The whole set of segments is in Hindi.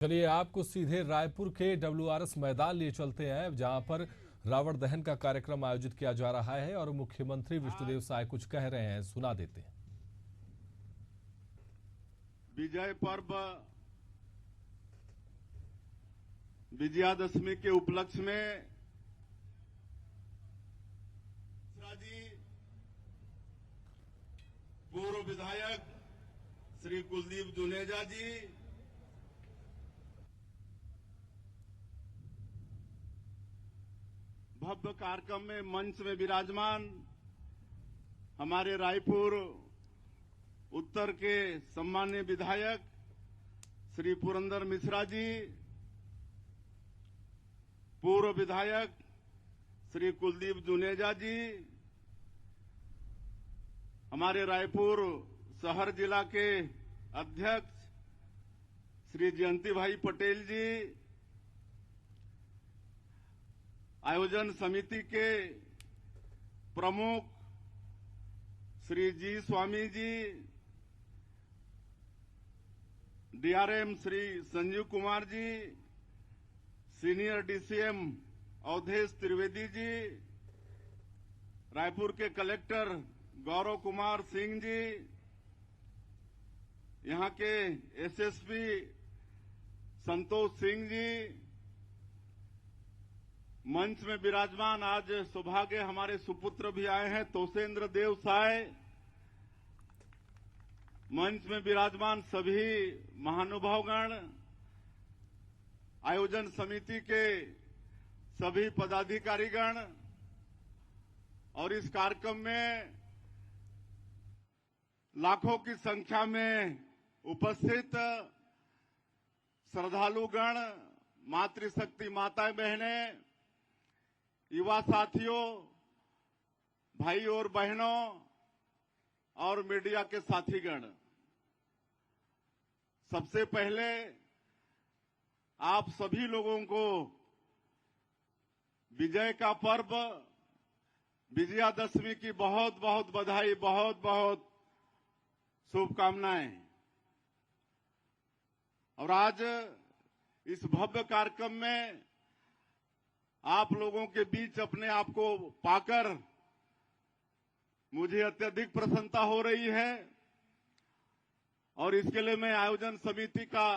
चलिए आपको सीधे रायपुर के WRS मैदान लिए चलते हैं, जहां पर रावण दहन का कार्यक्रम आयोजित किया जा रहा है और मुख्यमंत्री विष्णुदेव साय कुछ कह रहे हैं, सुना देते हैं। विजय पर्व विजयादशमी के उपलक्ष्य में पूर्व विधायक श्री कुलदीप जुनेजा जी, भव्य कार्यक्रम में मंच में विराजमान हमारे रायपुर उत्तर के सम्मानीय विधायक श्री पुरंदर मिश्रा जी, पूर्व विधायक श्री कुलदीप जुनेजा जी, हमारे रायपुर शहर जिला के अध्यक्ष श्री जयंती भाई पटेल जी, आयोजन समिति के प्रमुख श्री जी Swami ji, DRM Shri Sanjeev Kumar ji, senior DCM Awadhesh Trivedi ji, Raipur के कलेक्टर गौरव कुमार सिंह जी, यहां के SSP संतोष सिंह जी, मंच में विराजमान आज सौभाग्य हमारे सुपुत्र भी आए हैं तोषेंद्र देव साय, मंच में विराजमान सभी महानुभावगण, आयोजन समिति के सभी पदाधिकारीगण और इस कार्यक्रम में लाखों की संख्या में उपस्थित श्रद्धालुगण, मातृशक्ति माताएं बहनें, युवा साथियों, भाई और बहनों और मीडिया के साथीगण, सबसे पहले आप सभी लोगों को विजय का पर्व विजयादशमी की बहुत बहुत बधाई, बहुत बहुत शुभकामनाएं। और आज इस भव्य कार्यक्रम में आप लोगों के बीच अपने आप को पाकर मुझे अत्यधिक प्रसन्नता हो रही है और इसके लिए मैं आयोजन समिति का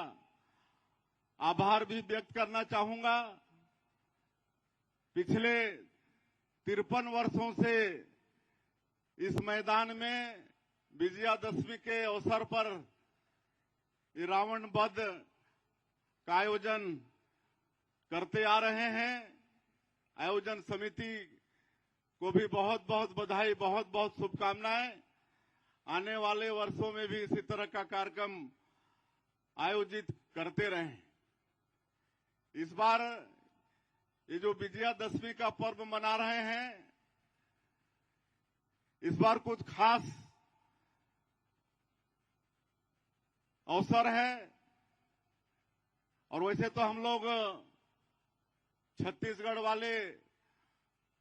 आभार भी व्यक्त करना चाहूंगा। पिछले 53 वर्षों से इस मैदान में विजयादशमी के अवसर पर रावण वध का आयोजन करते आ रहे हैं। आयोजन समिति को भी बहुत बहुत बधाई, बहुत बहुत शुभकामनाएं। आने वाले वर्षों में भी इसी तरह का कार्यक्रम आयोजित करते रहें। इस बार ये जो विजयादशमी का पर्व मना रहे हैं, इस बार कुछ खास अवसर है। और वैसे तो हम लोग छत्तीसगढ़ वाले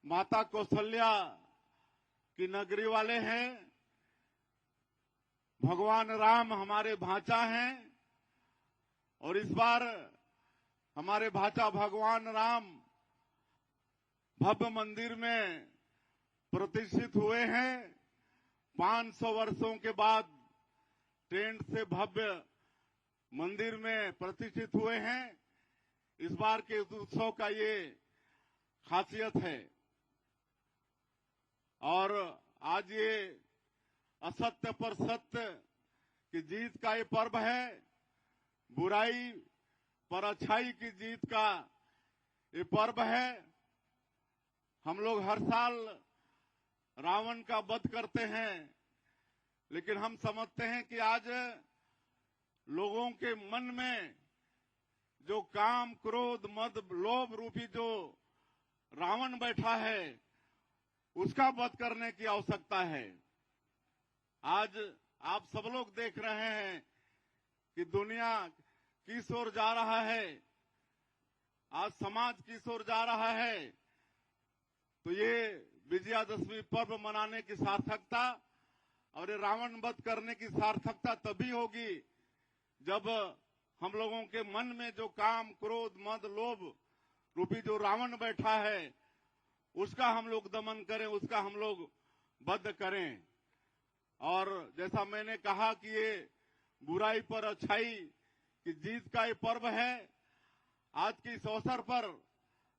माता कौशल्या की नगरी वाले हैं। भगवान राम हमारे भांचा हैं और इस बार हमारे भांचा भगवान राम भव्य मंदिर में प्रतिष्ठित हुए हैं। 500 वर्षों के बाद टेंट से भव्य मंदिर में प्रतिष्ठित हुए हैं। इस बार के उत्सव का ये खासियत है। और आज ये असत्य पर सत्य की जीत का ये पर्व है। बुराई पर अच्छाई की जीत का ये पर्व है। हम लोग हर साल रावण का वध करते हैं, लेकिन हम समझते हैं कि आज लोगों के मन में जो काम, क्रोध, मद, लोभ रूपी जो रावण बैठा है, उसका वध करने की आवश्यकता है। आज आप सब लोग देख रहे हैं कि दुनिया किस ओर जा रहा है, आज समाज किस ओर जा रहा है। तो ये विजयादशमी पर्व मनाने की सार्थकता और ये रावण वध करने की सार्थकता तभी होगी जब हम लोगों के मन में जो काम, क्रोध, मद, लोभ रूपी जो रावण बैठा है, उसका हम लोग दमन करें, उसका हम लोग वध करें। और जैसा मैंने कहा कि ये बुराई पर अच्छाई की जीत का ये पर्व है। आज के इस अवसर पर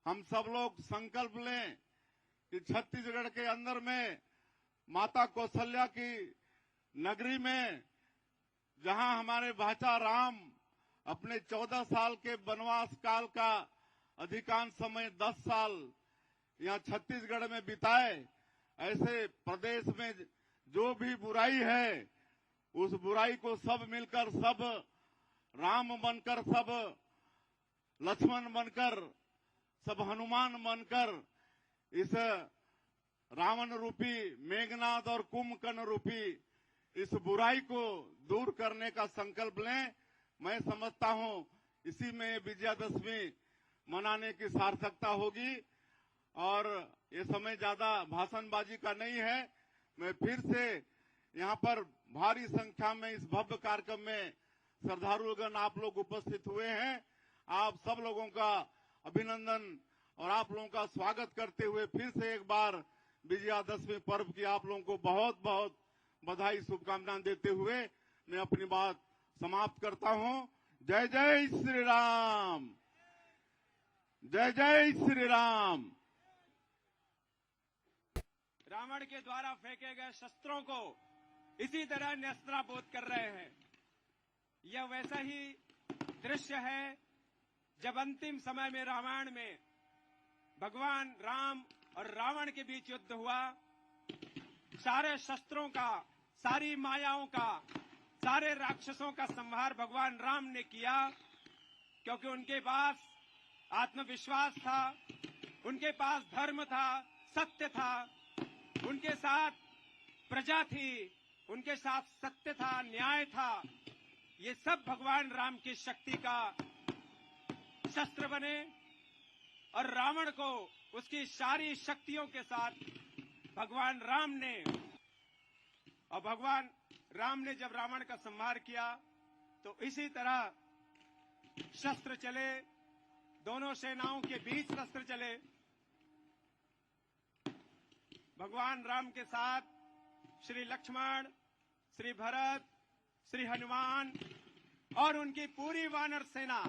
हम सब लोग संकल्प लें कि छत्तीसगढ़ के अंदर में माता कौशल्या की नगरी में, जहां हमारे भाचा राम अपने 14 साल के वनवास काल का अधिकांश समय 10 साल यहाँ छत्तीसगढ़ में बिताए, ऐसे प्रदेश में जो भी बुराई है, उस बुराई को सब मिलकर, सब राम बनकर, सब लक्ष्मण बनकर, सब हनुमान बनकर इस रावण रूपी, मेघनाद और कुंभकर्ण रूपी इस बुराई को दूर करने का संकल्प लें। मैं समझता हूं इसी में विजयादशमी मनाने की सार्थकता होगी। और ये समय ज्यादा भाषणबाजी का नहीं है। मैं फिर से यहाँ पर भारी संख्या में इस भव्य कार्यक्रम में श्रद्धालुगण आप लोग उपस्थित हुए हैं। आप सब लोगों का अभिनंदन और आप लोगों का स्वागत करते हुए फिर से एक बार विजयादशमी पर्व की आप लोगों को बहुत बहुत बधाई, शुभकामनाएं देते हुए मैं अपनी बात समाप्त करता हूं। जय जय श्री राम, जय जय श्री राम। रावण के द्वारा फेंके गए शस्त्रों को इसी तरह नेस्त्राबोध कर रहे हैं। यह वैसा ही दृश्य है जब अंतिम समय में रामायण में भगवान राम और रावण के बीच युद्ध हुआ। सारे शस्त्रों का, सारी मायाओं का, सारे राक्षसों का संहार भगवान राम ने किया, क्योंकि उनके पास आत्मविश्वास था, उनके पास धर्म था, सत्य था, उनके साथ प्रजा थी, उनके साथ सत्य था, न्याय था। ये सब भगवान राम की शक्ति का शस्त्र बने और रावण को उसकी सारी शक्तियों के साथ भगवान राम ने, और भगवान राम ने जब रावण का संहार किया तो इसी तरह शस्त्र चले, दोनों सेनाओं के बीच शस्त्र चले। भगवान राम के साथ श्री लक्ष्मण, श्री भरत, श्री हनुमान और उनकी पूरी वानर सेना,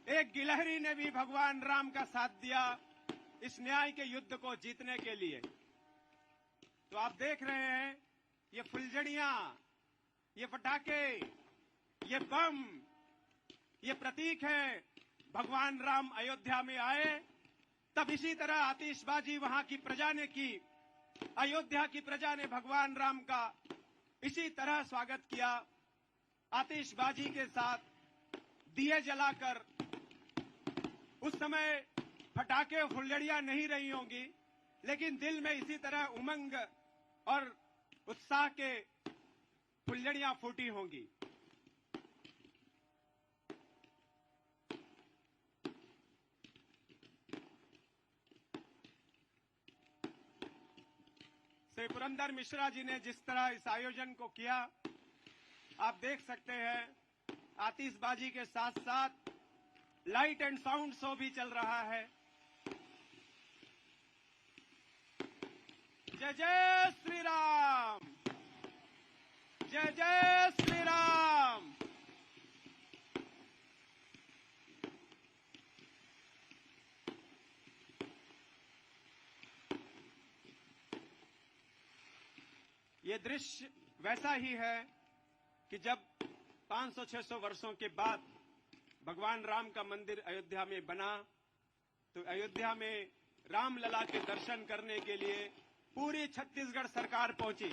एक गिलहरी ने भी भगवान राम का साथ दिया इस न्याय के युद्ध को जीतने के लिए। तो आप देख रहे हैं ये फुलझड़ियां, ये पटाखे, ये बम, ये प्रतीक है भगवान अयोध्या अयोध्या में आए, तब इसी तरह आतिशबाजी वहां की प्रजा ने की। अयोध्या की प्रजा ने भगवान राम का इसी तरह स्वागत किया, आतिशबाजी के साथ दिए जलाकर। उस समय पटाखे फुलझड़ियां नहीं रही होंगी, लेकिन दिल में इसी तरह उमंग और उत्साह के फुलझड़ियां फूटी होंगी। श्री पुरंदर मिश्रा जी ने जिस तरह इस आयोजन को किया, आप देख सकते हैं आतिशबाजी के साथ साथ लाइट एंड साउंड शो भी चल रहा है। जय जय श्री राम, जय जय श्री राम। ये दृश्य वैसा ही है कि जब 500-600 वर्षों के बाद भगवान राम का मंदिर अयोध्या में बना, तो अयोध्या में रामलला के दर्शन करने के लिए पूरी छत्तीसगढ़ सरकार पहुंची।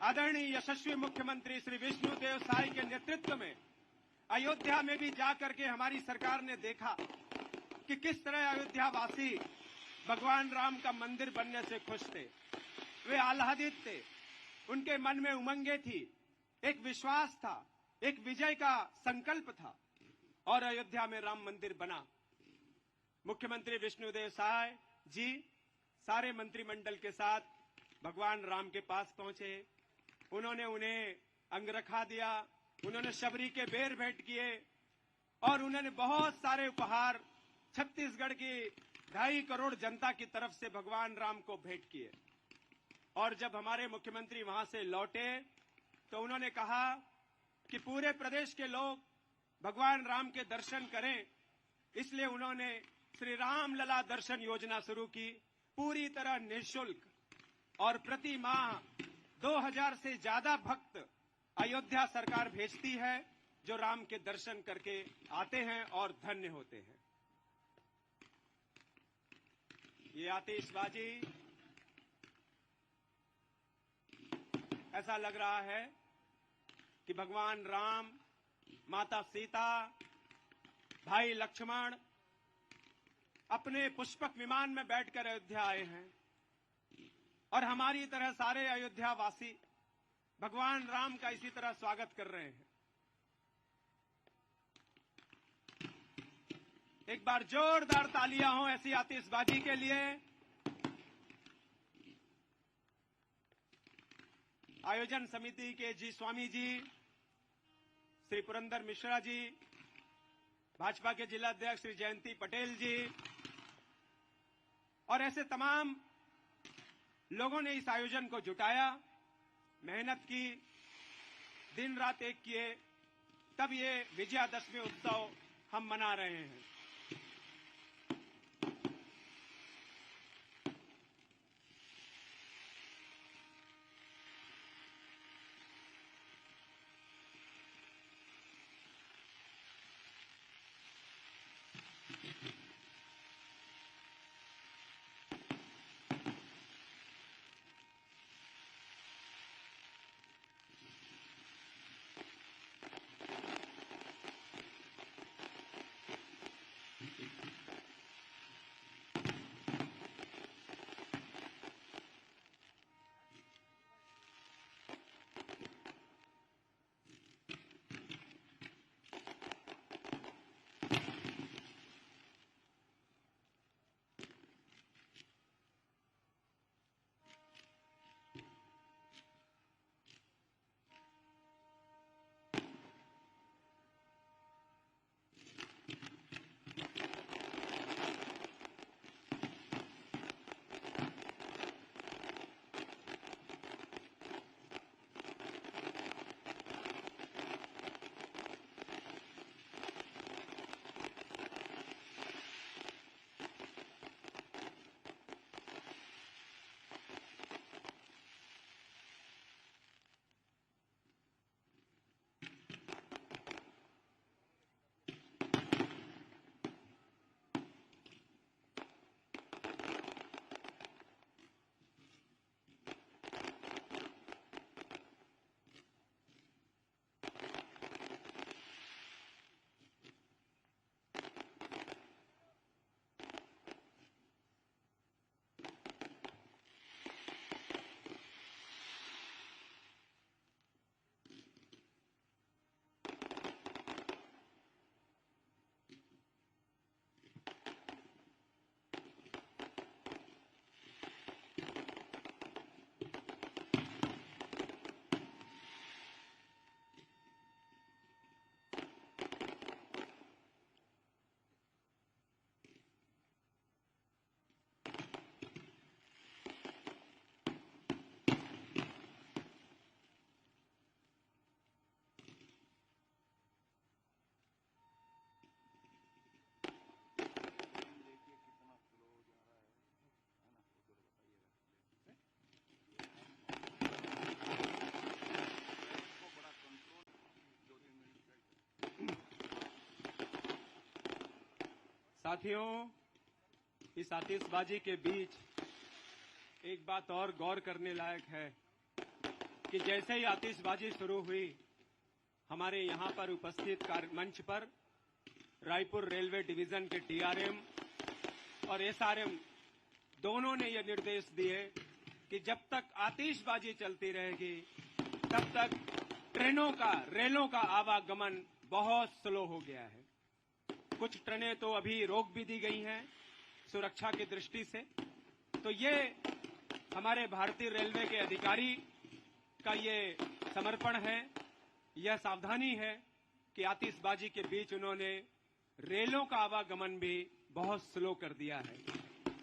आदरणीय यशस्वी मुख्यमंत्री श्री विष्णुदेव साय के नेतृत्व में अयोध्या में भी जाकर के हमारी सरकार ने देखा कि किस तरह अयोध्यावासी भगवान राम का मंदिर बनने से खुश थे। वे आह्लादित थे, उनके मन में उमंगे थी, एक विश्वास था, एक विजय का संकल्प था, और अयोध्या में राम मंदिर बना। मुख्यमंत्री विष्णुदेव साय जी सारे मंत्रिमंडल के साथ भगवान राम के पास पहुंचे। उन्होंने उन्हें अंगरखा दिया, उन्होंने शबरी के बेर भेंट किए और उन्होंने बहुत सारे उपहार छत्तीसगढ़ की 2.5 करोड़ जनता की तरफ से भगवान राम को भेंट किए। और जब हमारे मुख्यमंत्री वहां से लौटे तो उन्होंने कहा कि पूरे प्रदेश के लोग भगवान राम के दर्शन करें, इसलिए उन्होंने श्री राम लला दर्शन योजना शुरू की, पूरी तरह निःशुल्क। और प्रति माह 2000 से ज्यादा भक्त अयोध्या सरकार भेजती है जो राम के दर्शन करके आते हैं और धन्य होते हैं। ये आतिशबाजी ऐसा लग रहा है कि भगवान राम, माता सीता, भाई लक्ष्मण अपने पुष्पक विमान में बैठकर अयोध्या आए हैं और हमारी तरह सारे अयोध्या वासी भगवान राम का इसी तरह स्वागत कर रहे हैं। एक बार जोरदार तालियां हो ऐसी आतिशबाजी के लिए। आयोजन समिति के जी स्वामी जी, श्री पुरंदर मिश्रा जी, भाजपा के जिलाध्यक्ष श्री जयंती पटेल जी और ऐसे तमाम लोगों ने इस आयोजन को जुटाया, मेहनत की, दिन रात एक किए, तब ये विजयादशमी उत्सव हम मना रहे हैं। साथियों, इस आतिशबाजी के बीच एक बात और गौर करने लायक है कि जैसे ही आतिशबाजी शुरू हुई, हमारे यहां पर उपस्थित मंच पर रायपुर रेलवे डिवीजन के टीआरएम और एसआरएम दोनों ने यह निर्देश दिए कि जब तक आतिशबाजी चलती रहेगी तब तक रेलों का आवागमन बहुत स्लो हो गया है। कुछ ट्रेनें तो अभी रोक भी दी गई हैं सुरक्षा की दृष्टि से। तो ये हमारे भारतीय रेलवे के अधिकारी का ये समर्पण है यह सावधानी है कि आतिशबाजी के बीच उन्होंने रेलों का आवागमन भी बहुत स्लो कर दिया है।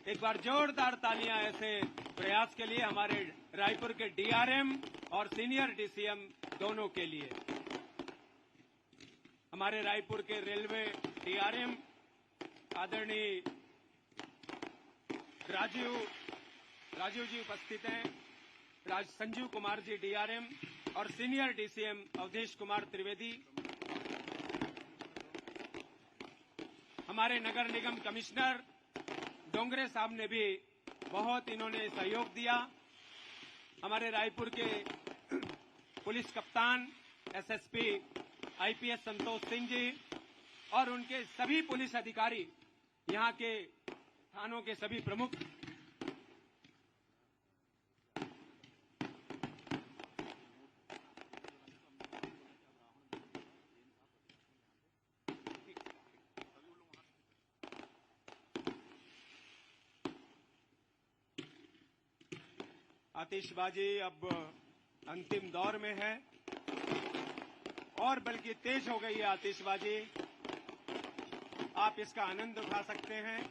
एक बार जोरदार तालियां ऐसे प्रयास के लिए हमारे रायपुर के डीआरएम और सीनियर डीसीएम दोनों के लिए। हमारे रायपुर के रेलवे डीआरएम आदरणीय राजीव जी उपस्थित हैं, संजीव कुमार जी डीआरएम और सीनियर डीसीएम अवधेश कुमार त्रिवेदी, हमारे नगर निगम कमिश्नर डोंगरे साहब ने भी बहुत इन्होंने सहयोग दिया, हमारे रायपुर के पुलिस कप्तान एसएसपी आईपीएस संतोष सिंह जी और उनके सभी पुलिस अधिकारी, यहां के थानों के सभी प्रमुख, आतिशबाजी अब अंतिम दौर में है और बल्कि तेज हो गई है आतिशबाजी। आप इसका आनंद उठा सकते हैं।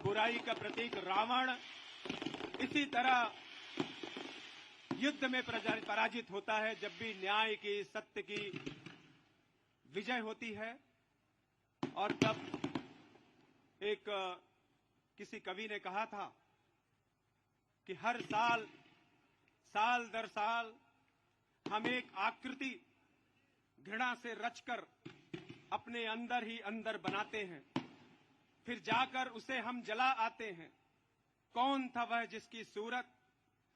बुराई का प्रतीक रावण इसी तरह युद्ध में पराजित होता है जब भी न्याय की, सत्य की विजय होती है। और तब एक किसी कवि ने कहा था कि हर साल दर साल हम एक आकृति घृणा से रचकर अपने अंदर ही अंदर बनाते हैं, फिर जाकर उसे हम जला आते हैं। कौन था वह जिसकी सूरत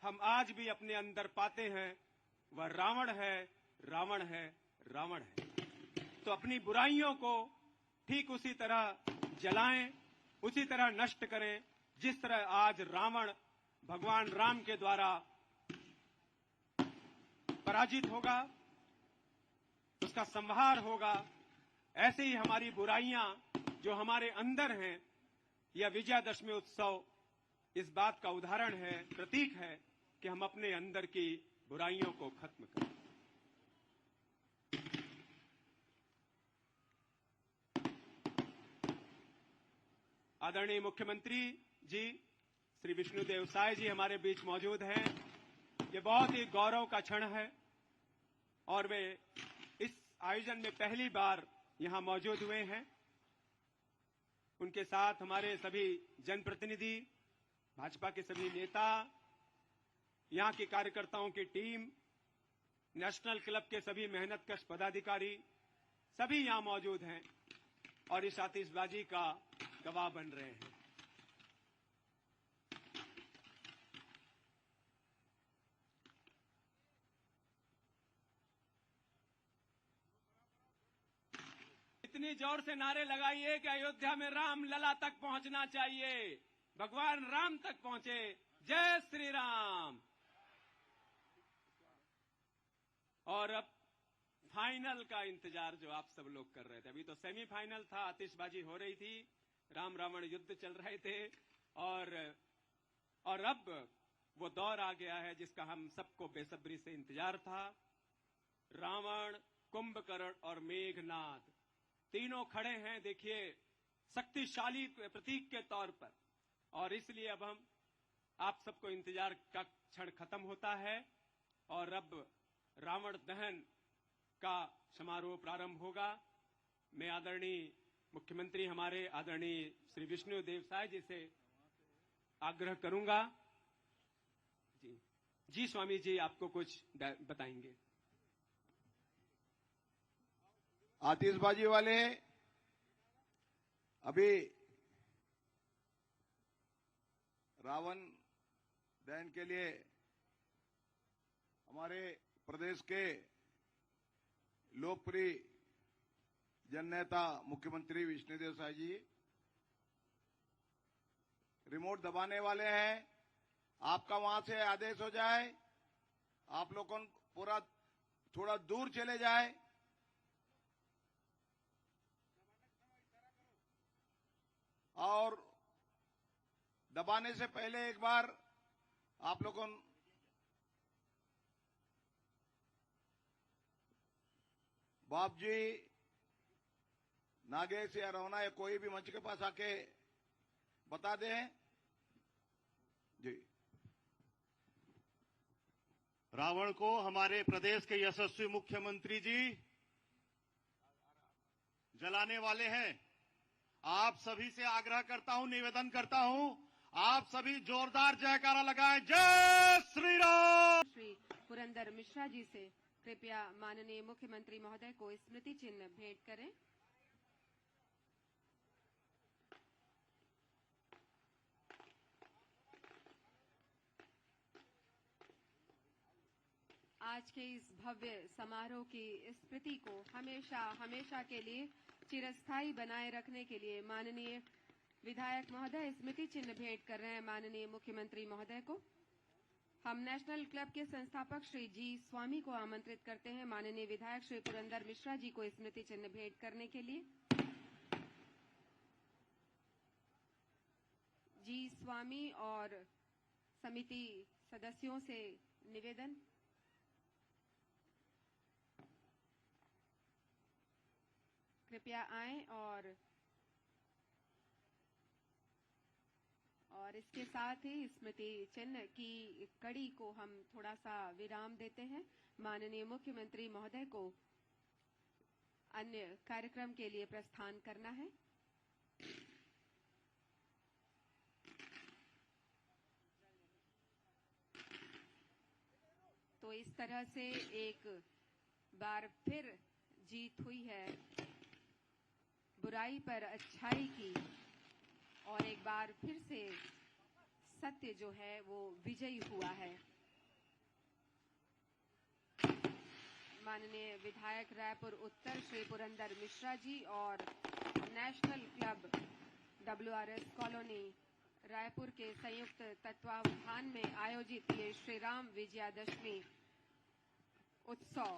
हम आज भी अपने अंदर पाते हैं? वह रावण है, रावण है, रावण है। तो अपनी बुराइयों को ठीक उसी तरह जलाएं, उसी तरह नष्ट करें जिस तरह आज रावण भगवान राम के द्वारा पराजित होगा, उसका संहार होगा। ऐसे ही हमारी बुराइयां जो हमारे अंदर हैं, यह विजयादशमी उत्सव इस बात का उदाहरण है, प्रतीक है कि हम अपने अंदर की बुराइयों को खत्म करें। आदरणीय मुख्यमंत्री जी श्री विष्णुदेव साय जी हमारे बीच मौजूद हैं। ये बहुत ही गौरव का क्षण है और वे इस आयोजन में पहली बार यहां मौजूद हुए हैं। उनके साथ हमारे सभी जनप्रतिनिधि, भाजपा के सभी नेता, यहां के कार्यकर्ताओं की टीम, नेशनल क्लब के सभी मेहनतकश पदाधिकारी, सभी यहां मौजूद हैं और इस आतिशबाजी का गवाह बन रहे हैं। इतनी जोर से नारे लगाइए कि अयोध्या में राम लला तक पहुंचना चाहिए, भगवान राम तक पहुंचे। जय श्री राम। और अब फाइनल का इंतजार जो आप सब लोग कर रहे थे, अभी तो सेमीफाइनल था, आतिशबाजी हो रही थी, राम रावण युद्ध चल रहे थे और अब वो दौर आ गया है जिसका हम सबको बेसब्री से इंतजार था। रावण, कुंभकर्ण और मेघनाद तीनों खड़े हैं, देखिए, शक्तिशाली प्रतीक के तौर पर। और इसलिए अब हम आप सबको इंतजार का क्षण खत्म होता है और अब रावण दहन का समारोह प्रारंभ होगा। मैं आदरणीय मुख्यमंत्री हमारे आदरणीय श्री विष्णुदेव साय जी से आग्रह करूंगा। जी स्वामी जी आपको कुछ बताएंगे। आतिशबाजी वाले अभी रावण दहन के लिए हमारे प्रदेश के लोकप्रिय जननेता मुख्यमंत्री विष्णुदेव साय जी रिमोट दबाने वाले हैं। आपका वहां से आदेश हो जाए, आप लोगों पूरा थोड़ा दूर चले जाए। और दबाने से पहले एक बार आप लोगों बाप जी, नागेश या रोना या कोई भी मंच के पास आके बता दें जी। रावण को हमारे प्रदेश के यशस्वी मुख्यमंत्री जी जलाने वाले हैं। आप सभी से आग्रह करता हूं, निवेदन करता हूं, आप सभी जोरदार जयकारा लगाएं। जय श्री राम। श्री पुरंदर मिश्रा जी से कृपया माननीय मुख्यमंत्री महोदय को स्मृति चिन्ह भेंट करें। आज के इस भव्य समारोह की स्मृति को हमेशा हमेशा के लिए चिरस्थायी बनाए रखने के लिए माननीय विधायक महोदय स्मृति चिन्ह भेंट कर रहे हैं माननीय मुख्यमंत्री महोदय को। हम नेशनल क्लब के संस्थापक श्री जी स्वामी को आमंत्रित करते हैं माननीय विधायक श्री पुरंदर मिश्रा जी को स्मृति चिन्ह भेंट करने के लिए। जी स्वामी और समिति सदस्यों से निवेदन, कृपया आएं और इसके साथ ही स्मृति चिन्ह की कड़ी को हम थोड़ा सा विराम देते हैं। माननीय मुख्यमंत्री महोदय को अन्य कार्यक्रम के लिए प्रस्थान करना है। तो इस तरह से एक बार फिर जीत हुई है बुराई पर अच्छाई की, और एक बार फिर से सत्य जो है वो विजयी हुआ है। माननीय विधायक रायपुर उत्तर श्री पुरंदर मिश्रा जी और national club WRS colony Raipur के संयुक्त तत्वावधान में आयोजित ये श्री राम विजयादशमी उत्सव